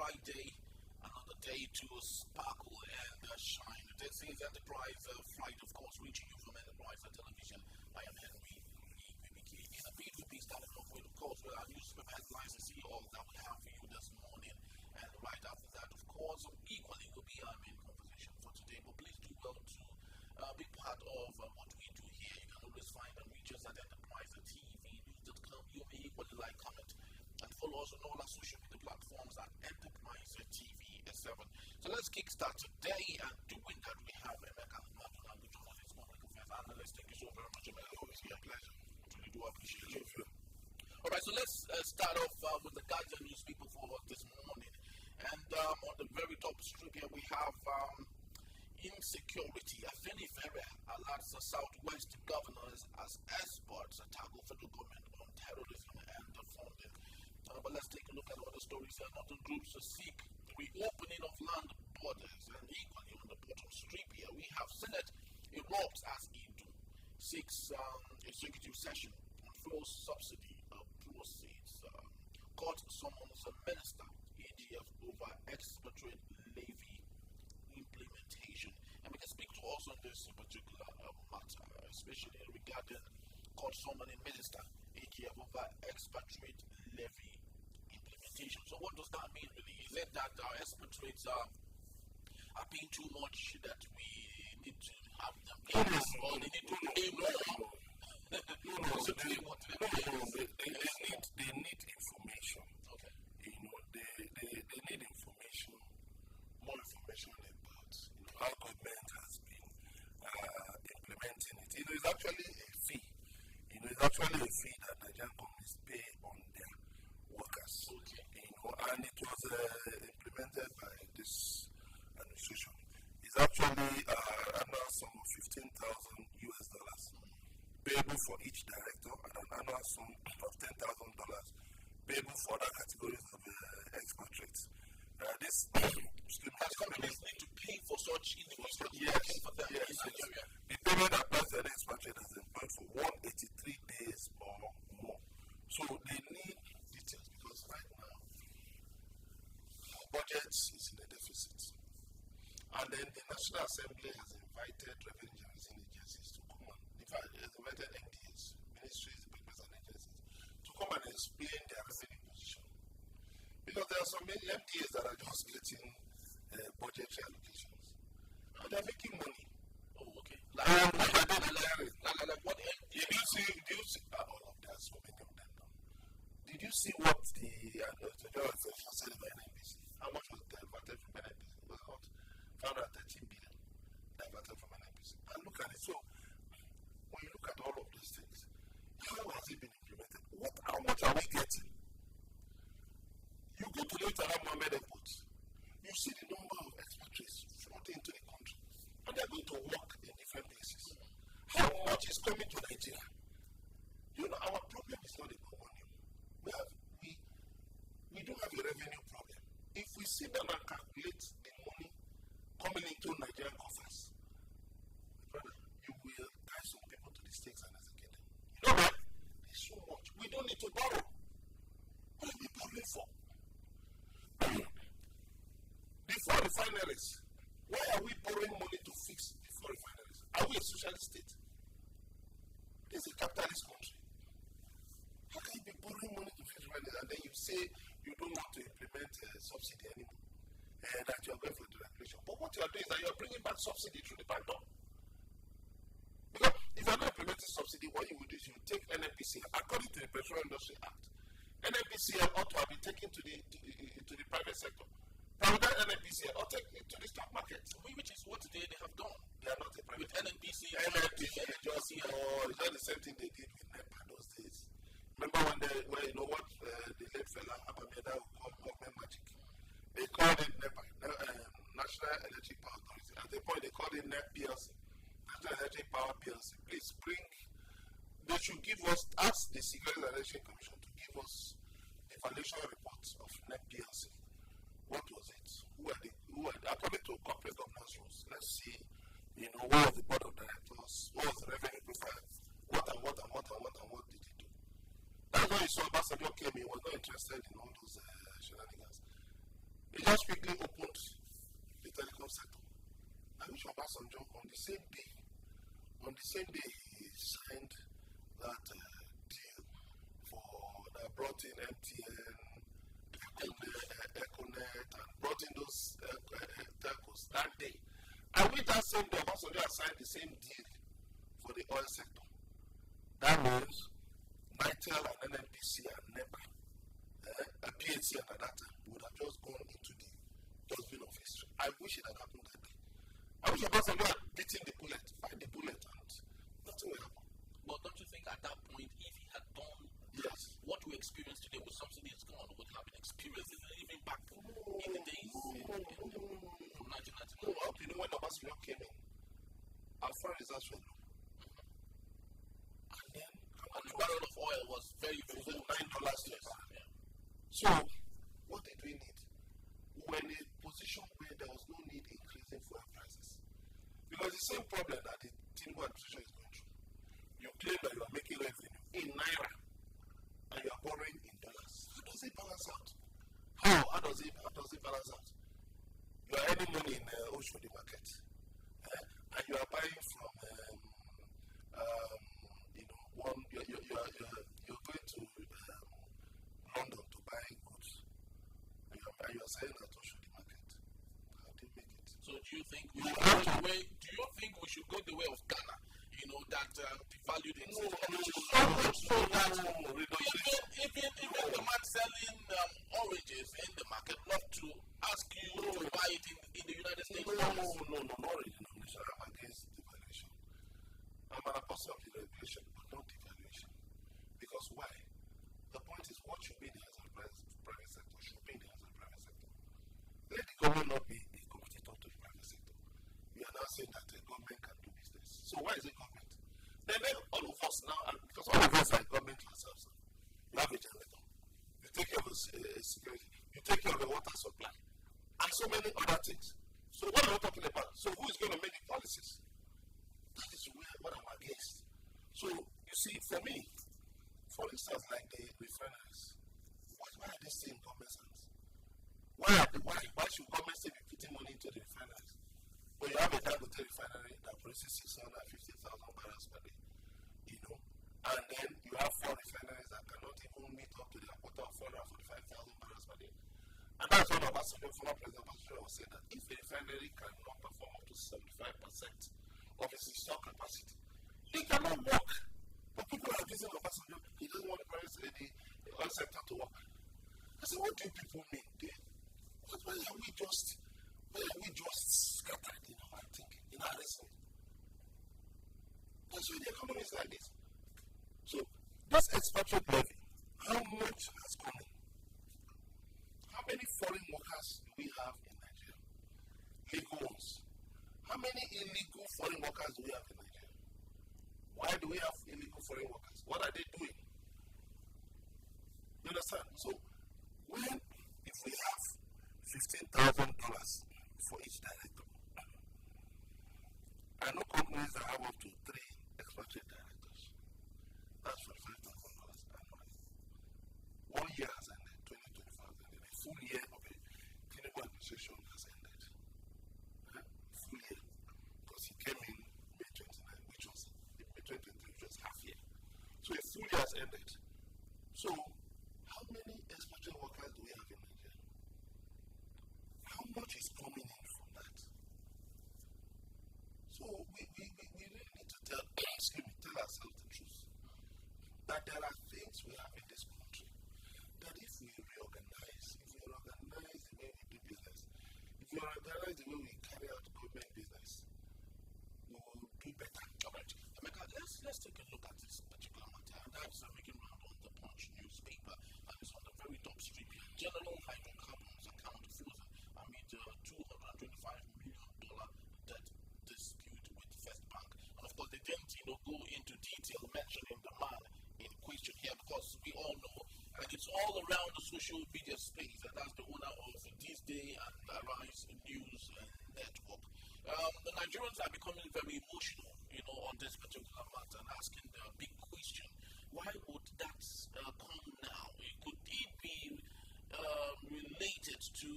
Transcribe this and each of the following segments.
Friday, another day to sparkle and shine. This is Enterprise Friday, of course, reaching you from Enterprise Television. I am Henry EBBK. In a beat for peace, starting off with, of course, with our newspaper headlines and see all that we have for you this morning. And right after that, of course, equally will be our main conversation for today. But please do well to be part of what we do here. You can always find and reach us at enterprisetvnews.com. You may equally like, comment, and follow us on all our social media platforms at Enterprise TV 7. So let's kickstart today, and doing that we have Emeka Maduna, journalist, public affairs analyst. Thank you so very much, Emeka. Always be a pleasure. Really do appreciate you. All right, so let's start off with the Guardian newspaper for this morning, and on the very top strip here we have insecurity. Afeni Ferre alerts the Southwest governors as experts tackle federal government on terrorism and funding. But let's take a look at other stories here. Northern groups seek reopening of land borders, and equally on the bottom strip here we have Senate erupts as EDU seeks executive session on fuel subsidy proceeds. Court summons a minister AGF over expatriate levy implementation, and we can speak to us on this particular matter, especially regarding court summoning minister AGF over expatriate levy implementation. So what does that mean really? Is it that our expatriates are paying too much that we need to have them pay less, or they need to pay more? They need information. Okay. They need information, more information about how government has been implementing it. It's actually a fee. It's actually a fee that Nigerian companies pay on their workers. Okay. And it was implemented by this administration. It's actually an annual sum of $15,000 payable for each director, and an annual sum of $10,000 payable for other categories of expatriates. This companies need to pay for such individuals. Yes. The payment applies to an expatriate as employed for 183 days or more. So they need details, because right now our budget is in a deficit. And then the National Assembly has invited revenue generating agencies to come on. In fact, it has invited MDAs, ministries, departments, and agencies to come and explain their revenue position. Because there are some MDAs that are just getting budgetary allocations, and they're making money. Oh, okay. Like what? Did you see all of that? So many of them now. Did you see what the general said about NNPC? How much was diverted from NNPC? It was about 513 billion diverted from NNPC. And look at it. So when you look at all of those things, how has it been implemented? How much are we getting? You go to the Murtala Mohammed Airport, you see the number of expatriates floating into the country, and they're going to work in different places. How much is coming to Nigeria? Our problem is not about money. We don't have a revenue problem. If we sit down and calculate the money coming into Nigerian coffers, brother, you will tie some people to the stakes and execute them. You know what? There's so much. We don't need to borrow. What are we borrowing for? The four refineries. Why are we borrowing money to fix the four refineries? Are we a socialist state? This is a capitalist country. How can you be borrowing money to fix refineries and then you say you don't want to implement subsidy anymore, and that you are going for the regulation? But what you are doing is that you are bringing back subsidy through the back door. Because if you are not implementing subsidy, what you will do is you take NNPCL, according to the Petroleum Industry Act. NNPCL ought to have been taken to the private sector. Private NNPCL or take it to the stock market, which is what they have done. They are not a private. With NNPCL, it's just the same thing they did with NEPA those days. Remember when the late fella Abameda would call government magic? They called it NEPA, National Electric Power Authority. At the point they called it NEP PLC, National Electric Power PLC. Please they should give us, ask the Securities and Exchange Commission to give us evaluation reports of NEP PLC. What was it? Who are they? According to corporate governance rules, let's see, what was the board of directors, what was the revenue profile, what did he do? That's why you saw Ambassador came, he was not interested in all those shenanigans. He just quickly opened the telecom sector. I wish Obasanjo on the same day he signed that deal that brought in MTN, Econet, and brought in those telcos that day. I wish that same day Obasanjo had signed the same deal for the oil sector. That means Nitel and NNPC and NEPA, PHC at that time would have just gone into the dustbin of history. I wish it had happened that day. I wish Obasanjo had beaten the bullet, fight the bullet, and nothing will happen. But don't you think at that point, if he had done what we experience today with subsidy is gone, would have been experienced even back in the days from 1999? Well, you know, when Obasanjo came in, our foreign reserves were low. And the barrel of oil was very, very low, $9 yes. Yeah. So, what did we need? We were in a position where there was no need increasing fuel prices. Because the same problem that the Tinubu administration is going through. You claim that you are making revenue in Naira and you are borrowing in dollars. How does it balance out? How does it balance out? You are earning money in Oshodi market. And you are buying from you're going to London to buy goods, and you are selling at Oshodi market. How do you make it? So do you think we should go the way of Ghana? You know, that devalued in so that even the man selling oranges in the market not to ask you to buy it in the United States? No, not orange denomination. I'm against devaluation. I'm an apostle of the regulation, but not devaluation. Because why? The point is, what should be in the hands of the private sector should be in the hands of the private sector. Let the government not be a competitor to the private sector. We are now saying that the government can do business. So why is it government? Then all of us now, because all of us are government ourselves. You have a generator. You take care of the security. You take care of the water supply. And so many other things. So what are we talking about? So who is going to make the policies? That is what I'm against. So, you see, for me, for instance, like the refineries, why are they still in government's hands? Why should government still be putting money into the refineries? When you have a Dangote refinery that produces 650,000 barrels per day, you know, and then you have 4 refineries that cannot even meet up to their quota of 445,000 barrels per day. And that's what Obasanjo, former President Obasanjo, was saying, that if a refinery cannot perform up to 75% of its installed capacity, it cannot work. But people are accusing Obasanjo, he doesn't want the oil sector to work. I said, what do you people mean? Why are we just scattered in our thinking, in our reasoning? That's why the economy is like this. So, this expatriate levy, how much has come in? How many foreign workers do we have in Nigeria? Legal ones. How many illegal foreign workers do we have in Nigeria? Why do we have illegal foreign workers? What are they doing? You understand? So, if we have $15,000 for each director, I know companies that have up to 3 expatriate directors. That's $45,000 annually. 1 year has ended, 2025, and a full year of a clinical administration has ended. Full year. Because he came in May 29, which was May 2023, which was half year. So a full year has ended. So, how many expatriate workers do we have in Nigeria? How much is coming in from that? So we really need to tell ourselves the truth. That there are things we have in this country that if we reorganize the way we do business, if we organize the way we carry out government business, we will do better. Alright. Emeka, let's take a look at this particular matter. And that's making round on the Punch newspaper. And it's on the very top street. General hydrocarbons account frozen amid $225 million debt dispute with First Bank. And of course, they didn't go into detail mentioning the man in question here because we all know, and it's all around the social media space, and that's the owner of This Day and Arise News Network. The Nigerians are becoming very emotional, on this particular matter and asking the big question: why would that come now? Could it be related to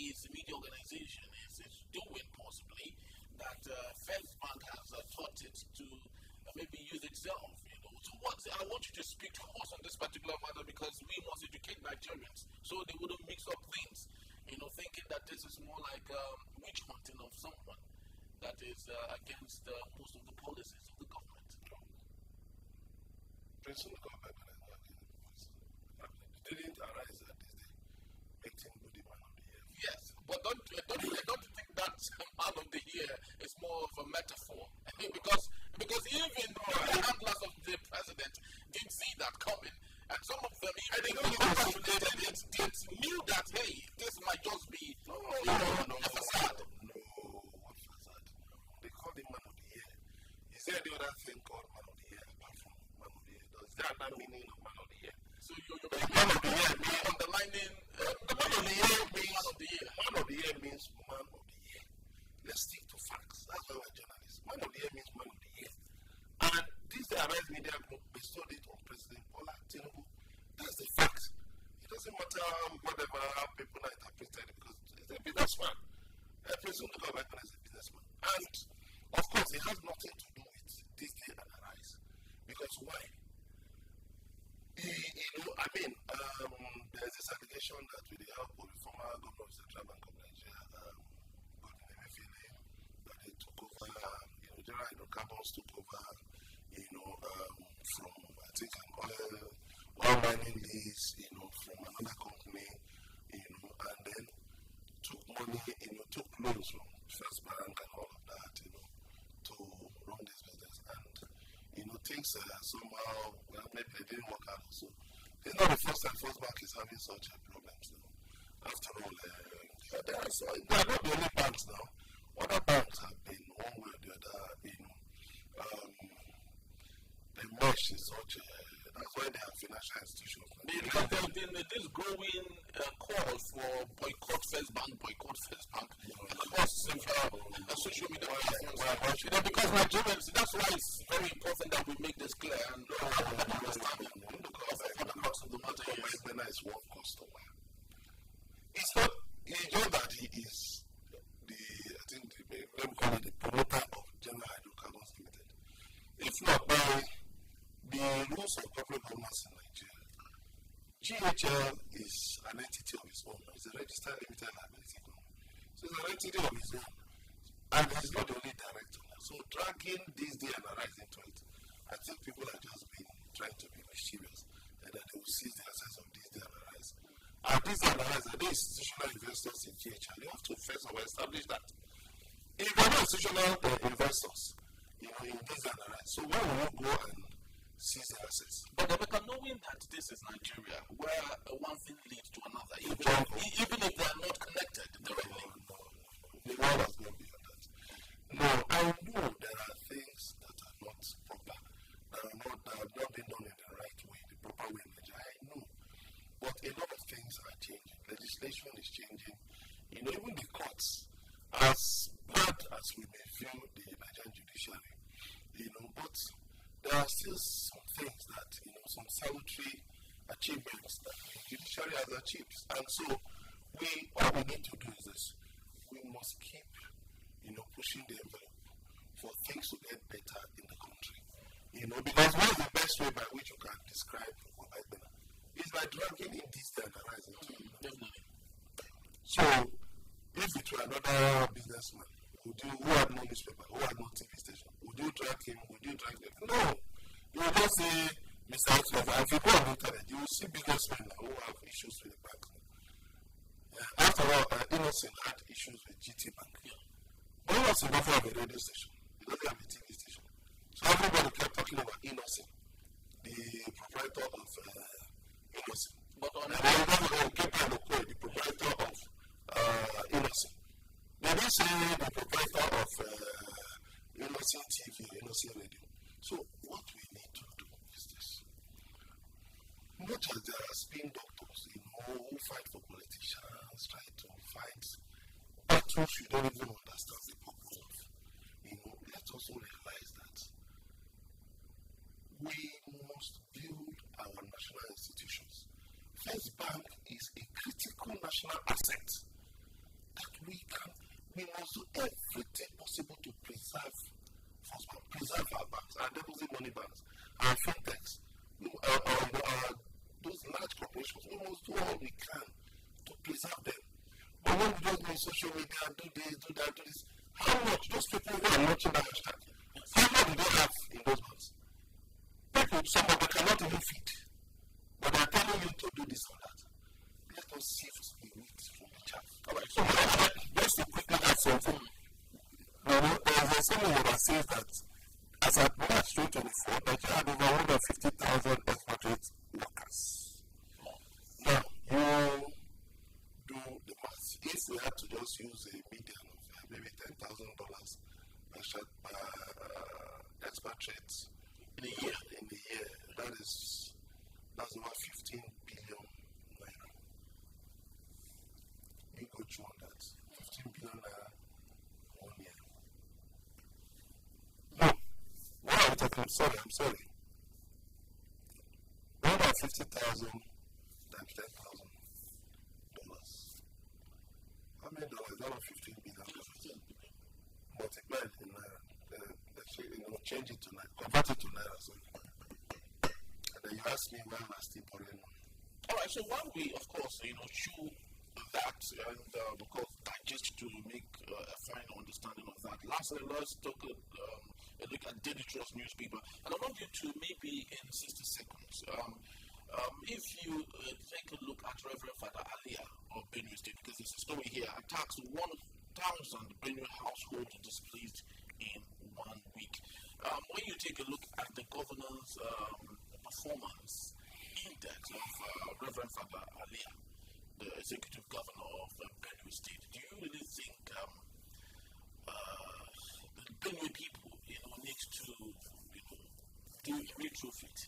his media organization is doing possibly that First Bank has taught it to maybe use itself, you know. So I want you to speak to us on this particular matter because we must educate Nigerians so they wouldn't mix up things, you know, thinking that this is more like witch hunting of someone that is against most of the policies of the government. President government is not against the policies. It didn't arise at this day. Make him the man of the year. Yes, but don't you think that man of the year is more of a metaphor? because even the handlers of the president didn't see that coming, and some of them even they knew that hey, this might just be a facade. No, what facade? They called him man of the year. Is there any other thing called man of the year apart from man of the year? Does that not meaning of man of the year? So you're man of the year means underlining the man of the year means man of the year. Man of the year means man of the year. Let's stick to facts. That's why we're journalists. Man of the year means man of the year. And this Arise Media Group bestowed it on President Bola Tinubu. That's the fact. It doesn't matter whatever how people are interpreted because it's a businessman. President Government is a businessman. And of course, it has nothing to do with this day and Arise. Because why? There's this allegation that with the help of the former governor of the Central Bank of Nigeria, that they took over, General Hydrocarbons took over, from, I think, an oil mining lease, from another company, and then took money, took loans from First Bank and all of that, to run this business. And, things somehow, well, maybe they didn't work out also. It's not the first time First Bank is having such problems now. After all, they are not the only banks now. Other banks have been, one way or the other, they mesh in such that's why they have financial institutions. Because there's been this growing call for boycott First Bank across several social media platforms. Because Nigerians, that's why it's very important that we make this clear and understand the crux of the matter. Yes, is one customer. It's just that he is let me call it the promoter of General Hydrocarbons Limited. If not by the rules of corporate governance in Nigeria, GHL is an entity of its own. It's a registered limited liability company. So it's an entity of its own. And he's not the only director. So dragging this day and Arise into it, I think people are just trying to be mischievous and that they will seize the access of this day and Arise. And this day and Arise, are they institutional investors in GHL? You have to first of all establish that. If you're not institutional investors, in this day and Arise, so why will you go and seize the assets? But knowing that this is Nigeria, where one thing leads to another, even if they are not connected directly. No. The world has gone beyond that. No, I know there are things that are not proper, that have not been done in the right way, the proper way in Nigeria. I know. But a lot of things are changing. Legislation is changing. Even the courts, as bad as we may view the Nigerian judiciary, but there are still some things that, some salutary achievements that the judiciary has achieved. And so, all we need to do is this. We must keep, pushing the envelope for things to get better in the country. Because one of the best way by which you can describe Obama is by dragging in this day and Arise into it. Definitely. So, if it were another businessman, who had no newspaper, who had no TV station, would you drag him? Would you drag them? No. You will just say, Mr. Clever, if you go on the internet, you will see businessmen who have issues with the bank. After all, Innocent had issues with GT Bank. Yeah. But Innocent doesn't have a radio station. He doesn't have a TV station. So everybody kept talking about Innocent, the proprietor of Innocent. But on the proprietor of Innocent. They didn't say the proprietor of Innocent TV or Innocent Radio. So what we need to do is this. Much as there are spin doctors, who fight for politicians, try to fight battles you don't even understand the purpose of. Let's also realize that we must build our national institutions. First Bank is a critical national asset. can to preserve them. But when we just go on social media, do this, do that, do this, how much those people who are watching that hashtag, how much do they have in those months? People, some of them cannot even feed, but they are telling you to do this or that. Let us sift the wheat from the chaff. Alright, so just to quickly add something. There's a someone that says that as at March 2024, Nigeria had over 150,000 expatriate workers. Now, you do the math. If we had to just use a median of maybe $10,000 expatriates in a year, that's over 15 billion naira. You go through on that. 15 billion naira 1 year. No, what are we talking? I'm sorry. 150,000 times $10,000. How many dollars? That was 15 billion. Multiply it in naira. Change it to naira. Convert it to naira. Sorry. And then you ask me why am I still borrowing money? Alright, so while we, of course, chew that and because digest to make a fine understanding of that. Lastly, let's take a look at Daily Trust newspaper, and I want you to maybe in 60 seconds. If you take a look at Reverend Father Alia of Benue State, because there's a story here, attacks 1,000 Benue households displeased in 1 week. When you take a look at the governor's performance index of Reverend Father Alia, the executive governor of Benue State, do you really think the Benue people, needs to, do a retrofit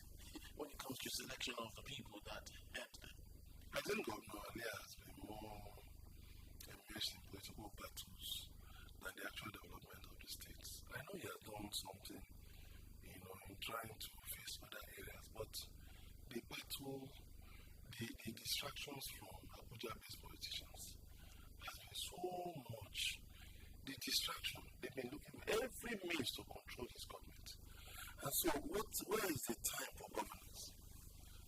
when it comes to selection of the people that head them? I think Governor Alia has been more engaged in political battles than the actual development of the states. I know he has done something, in trying to face other areas, but the battle, the distractions from Abuja-based politicians has been so much. The distraction, they've been looking for every means to control his government. And so, where is the time for governance?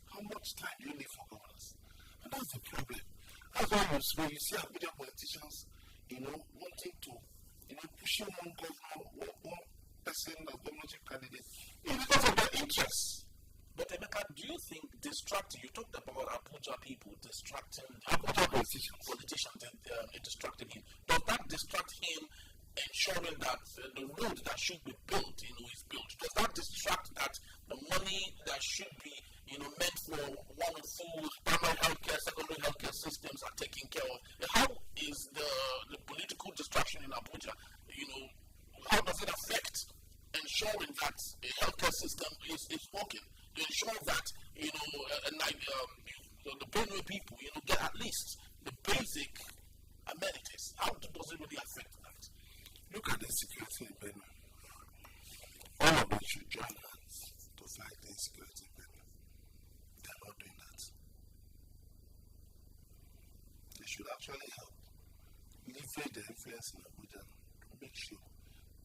How much time do you need for governance? And that's the problem. That's why when you see Abuja politicians, wanting to, pushing one governor, one person, a governorship candidate, it's because of their interests. But Emeka, do you think distracting, you talked about Abuja people distracting Abuja politicians, distracting him. Does that distract him ensuring that the road that should be built, is built? Does that distract that the money that should be, meant for wonderful primary healthcare, secondary healthcare systems are taken care of? How is the political distraction in Abuja, how does it affect ensuring that a healthcare system is working? To ensure that, the Benue people, get at least the basic amenities. How does it really affect that? Look at the security in Benue. All of them should join hands to fight the insecurity in Benue. They are not doing that. They should actually help leverage the influence in Abuja to make sure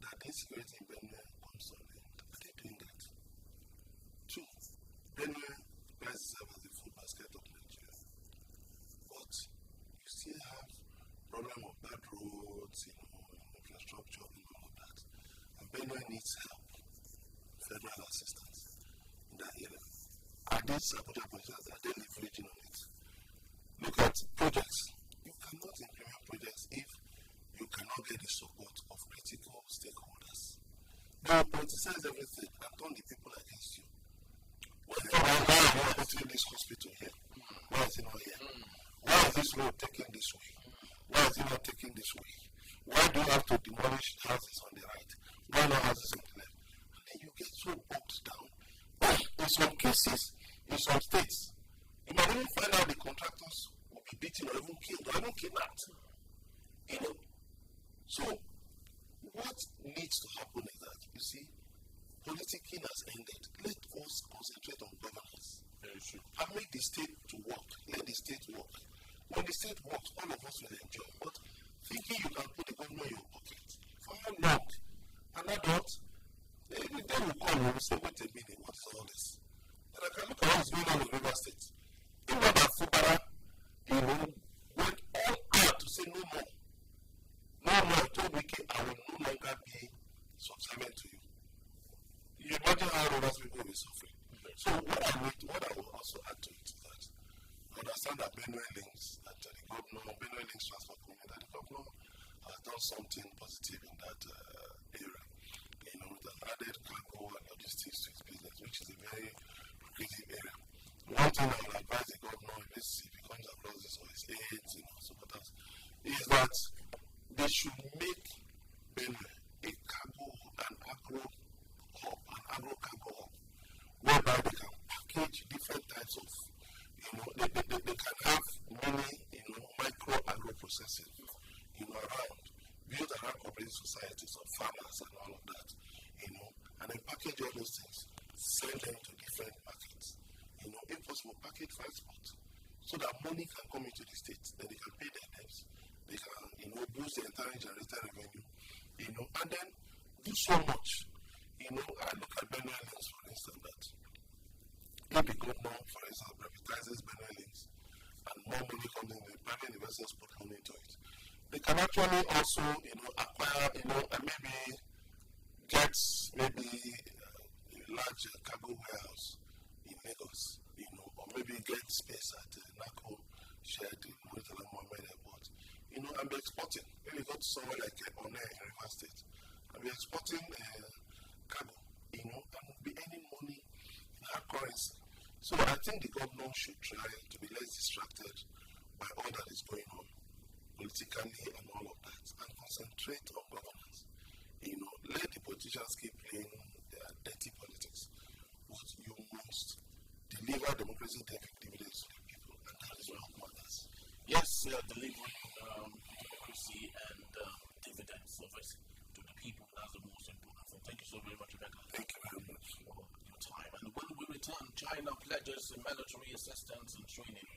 that the insecurity in Benue comes to an end. Are they doing that? 2. Benue prides itself as the food basket of Nigeria. But you still have problem of bad roads, infrastructure and all of that. And Benue needs help, federal assistance in that area. Are these Abuja politicians, are they leveraging on it? Look at projects. You cannot implement projects if you cannot get the support of critical stakeholders. They will politicize everything and turn the people against you. Why are you putting this hospital here? Why is it not here? Why is this road taking this way? Why is it not taking this way? Why do you have to demolish houses on the right? Why not houses on the left? And then you get so bogged down. In some cases, in some states, you might even find out the contractors will be beaten or even killed or even kidnapped. So, what needs to happen is that, politicking has ended. Let us concentrate on governance. And make the state to work. Let the state work. When the state works, all of us will enjoy. But thinking you can put the government in your pocket, for how long? And adult, they will come and will say, wait a minute, what is all this? And I can look at what's going on in River State. Even that Fubara, governor, Benue Links Transport Company, that the governor has done something positive in that area. You know, that added cargo and logistics to his business, which is a very lucrative area. One thing I would advise the governor, if he becomes across this or his aides, you know, supporters, is that they should make Benue a cargo and agro hub, an agro cargo hub, whereby they can package different types of, you know, they can have many, you know, micro agro processing, you know, around, built around cooperative societies of farmers and all of that, you know, and then package all those things, sell them to different markets, you know, if possible, package for export, so that money can come into the state, then they can pay their debts, they can, you know, boost the entire generated revenue, you know, and then do so much. You know, I look at Benue Links, for instance, that if the governor, for instance, privatizes Benue Links and more money comes in, the private investors put money into it, they can actually also, you know, acquire, you know, and maybe get maybe a large cargo warehouse in Lagos, you know, or maybe get space at NACO shed in Murtala Mohammed Airport, you know, and be exporting. Maybe go to somewhere like One in River State and be exporting cargo, you know, and be earning money in hard currency. So I think the governor should try to be less distracted by all that is going on politically and all of that, and concentrate on governance. You know, let the politicians keep playing their dirty politics. But you must deliver democracy dividends to the people, and that is what matters. Yes, delivering democracy and dividends of it to the people, that's the most important thing. Thank you so very much, Rebecca. Thank you very much for your time. And when we return, China pledges military assistance and training